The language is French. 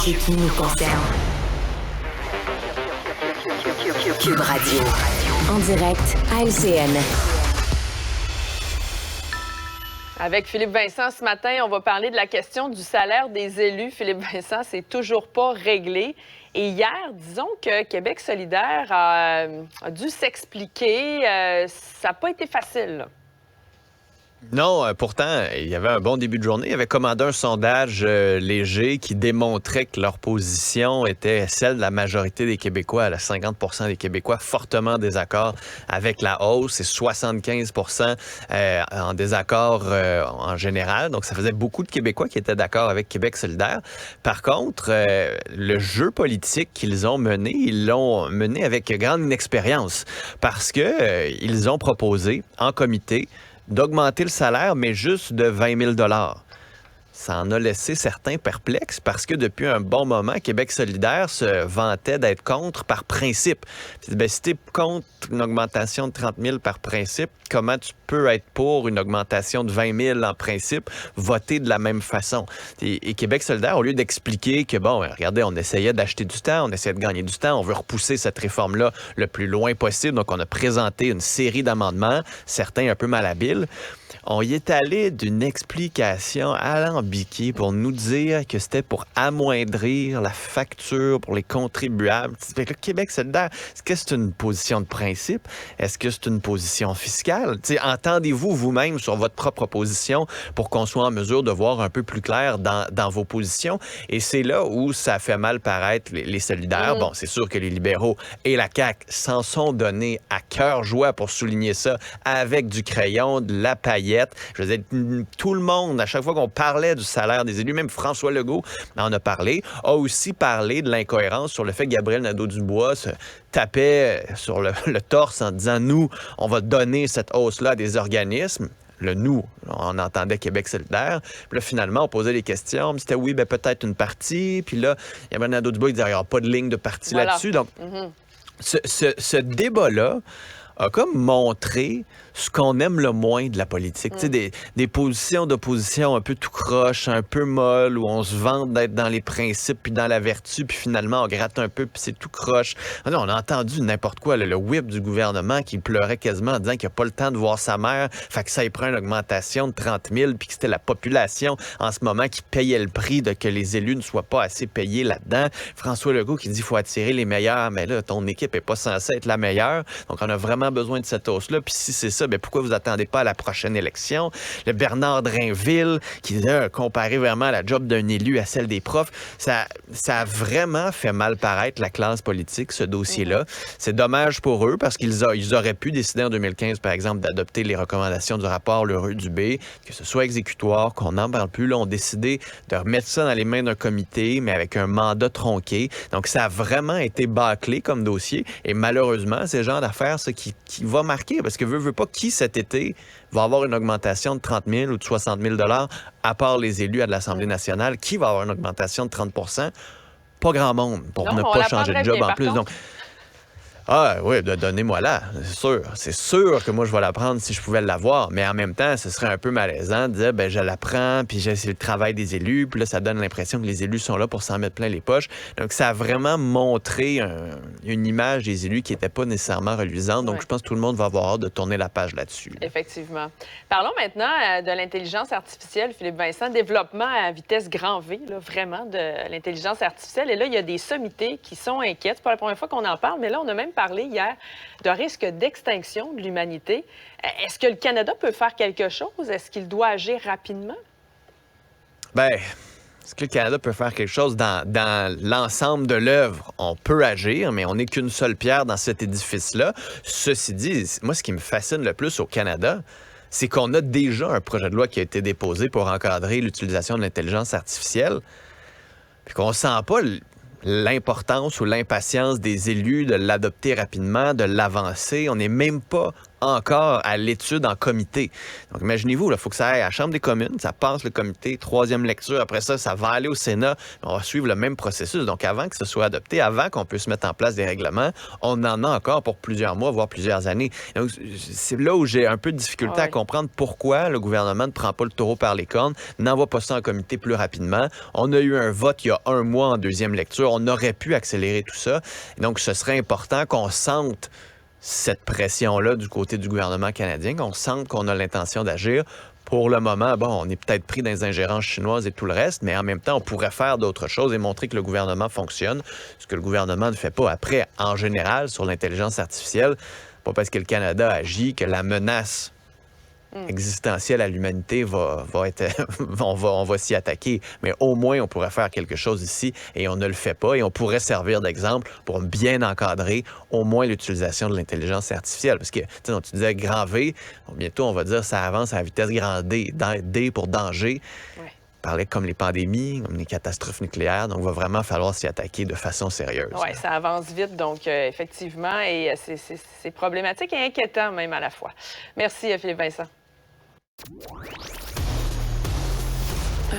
Qui nous concerne. Cube Radio. En direct à LCN. Avec Philippe Vincent ce matin, on va parler de la question du salaire des élus. Philippe Vincent, c'est toujours pas réglé. Et hier, disons que Québec solidaire a dû s'expliquer. Ça n'a pas été facile, là. Non, pourtant, il y avait un bon début de journée. Ils avaient commandé un sondage léger qui démontrait que leur position était celle de la majorité des Québécois, 50 % des Québécois fortement en désaccord avec la hausse et 75 % en désaccord en général. Donc, ça faisait beaucoup de Québécois qui étaient d'accord avec Québec solidaire. Par contre, le jeu politique qu'ils ont mené, ils l'ont mené avec grande inexpérience parce que ils ont proposé en comité d'augmenter le salaire, mais juste de 20 000 $. Ça en a laissé certains perplexes parce que depuis un bon moment, Québec solidaire se vantait d'être contre par principe. Bien, si tu es contre une augmentation de 30 000 par principe, comment tu peux être pour une augmentation de 20 000 en principe, voter de la même façon? Et Québec solidaire, au lieu d'expliquer que, bon, regardez, on essayait d'acheter du temps, on essayait de gagner du temps, on veut repousser cette réforme-là le plus loin possible, donc on a présenté une série d'amendements, certains un peu malhabiles. On y est allé d'une explication alambiquée pour nous dire que c'était pour amoindrir la facture pour les contribuables. Fait que le Québec solidaire, est-ce que c'est une position de principe? Est-ce que c'est une position fiscale? Entendez-vous vous-même sur votre propre position pour qu'on soit en mesure de voir un peu plus clair dans vos positions? Et c'est là où ça fait mal paraître les solidaires. Bon, c'est sûr que les libéraux et la CAQ s'en sont donnés à cœur joie pour souligner ça avec du crayon, de la paillette. Je veux dire, tout le monde, à chaque fois qu'on parlait du salaire des élus, même François Legault en a parlé, a aussi parlé de l'incohérence sur le fait que Gabriel Nadeau-Dubois se tapait sur le torse en disant « Nous, on va donner cette hausse-là à des organismes ». Le « nous », on entendait Québec solidaire. Puis là, finalement, on posait des questions. C'était oui, ben peut-être une partie. Puis là, Gabriel Nadeau-Dubois, il disait « Il n'y aura pas de ligne de parti là-dessus ». Donc, ce débat-là a comme montré ce qu'on aime le moins de la politique. Tu sais, des positions d'opposition un peu tout croche, un peu molles, où on se vante d'être dans les principes puis dans la vertu, puis finalement, on gratte un peu, puis c'est tout croche. On a entendu n'importe quoi, le whip du gouvernement qui pleurait quasiment en disant qu'il n'a pas le temps de voir sa mère, fait que ça y prend une augmentation de 30 000, puis que c'était la population en ce moment qui payait le prix de que les élus ne soient pas assez payés là-dedans. François Legault qui dit qu'il faut attirer les meilleurs, mais là, ton équipe n'est pas censée être la meilleure, donc on a vraiment besoin de cette hausse-là, puis si c'est ça, bien, pourquoi vous attendez pas à la prochaine élection? Le Bernard Drinville, qui a comparé vraiment la job d'un élu à celle des profs, ça a vraiment fait mal paraître la classe politique, ce dossier-là. C'est dommage pour eux, parce qu'ils auraient pu décider en 2015, par exemple, d'adopter les recommandations du rapport Lheureux-Dubé, que ce soit exécutoire, qu'on n'en parle plus. Là, on a décidé de remettre ça dans les mains d'un comité, mais avec un mandat tronqué. Donc, ça a vraiment été bâclé comme dossier, et malheureusement, c'est le genre d'affaire, ça, qui va marquer, parce que veut pas qui cet été va avoir une augmentation de 30 000 ou de 60 000 $, à part les élus à l'Assemblée nationale, qui va avoir une augmentation de 30 %? Pas grand monde pour ne pas changer de job en plus. Donc, ah oui, donnez-moi là, c'est sûr. C'est sûr que moi, je vais la prendre si je pouvais l'avoir. Mais en même temps, ce serait un peu malaisant de dire, ben je la prends, puis c'est le travail des élus. Puis là, ça donne l'impression que les élus sont là pour s'en mettre plein les poches. Donc, ça a vraiment montré une image des élus qui n'était pas nécessairement reluisante. Donc, je pense que tout le monde va avoir hâte de tourner la page là-dessus. Effectivement. Parlons maintenant de l'intelligence artificielle, Philippe Vincent. Développement à vitesse grand V, là, vraiment, de l'intelligence artificielle. Et là, il y a des sommités qui sont inquiètes. C'est pas la première fois qu'on en parle, mais là, on a même parlé hier de risque d'extinction de l'humanité. Est-ce que le Canada peut faire quelque chose? Est-ce qu'il doit agir rapidement? Bien, est-ce que le Canada peut faire quelque chose dans l'ensemble de l'œuvre? On peut agir, mais on n'est qu'une seule pierre dans cet édifice-là. Ceci dit, moi, ce qui me fascine le plus au Canada, c'est qu'on a déjà un projet de loi qui a été déposé pour encadrer l'utilisation de l'intelligence artificielle, puis qu'on ne sent pas l'importance ou l'impatience des élus de l'adopter rapidement, de l'avancer. On n'est même pas encore à l'étude en comité. Donc, imaginez-vous, il faut que ça aille à la Chambre des communes, ça passe le comité, troisième lecture, après ça, ça va aller au Sénat, on va suivre le même processus. Donc, avant que ce soit adopté, avant qu'on puisse mettre en place des règlements, on en a encore pour plusieurs mois, voire plusieurs années. Donc, c'est là où j'ai un peu de difficulté à comprendre pourquoi le gouvernement ne prend pas le taureau par les cornes, n'envoie pas ça en comité plus rapidement. On a eu un vote il y a un mois en deuxième lecture, on aurait pu accélérer tout ça. Et donc, ce serait important qu'on sente cette pression-là du côté du gouvernement canadien, qu'on sente qu'on a l'intention d'agir. Pour le moment, bon, on est peut-être pris dans les ingérences chinoises et tout le reste, mais en même temps, on pourrait faire d'autres choses et montrer que le gouvernement fonctionne, ce que le gouvernement ne fait pas. Après, en général, sur l'intelligence artificielle, pas parce que le Canada agit que la menace existentielle à l'humanité va être on va s'y attaquer, mais au moins on pourrait faire quelque chose ici et on ne le fait pas et on pourrait servir d'exemple pour bien encadrer au moins l'utilisation de l'intelligence artificielle parce que tu disais grand V, bientôt on va dire ça avance à la vitesse grand D, D pour danger. Ouais. Parlait comme les pandémies, comme les catastrophes nucléaires. Donc, il va vraiment falloir s'y attaquer de façon sérieuse. Oui, ça avance vite, donc effectivement, et c'est problématique et inquiétant même à la fois. Merci, Philippe Vincent.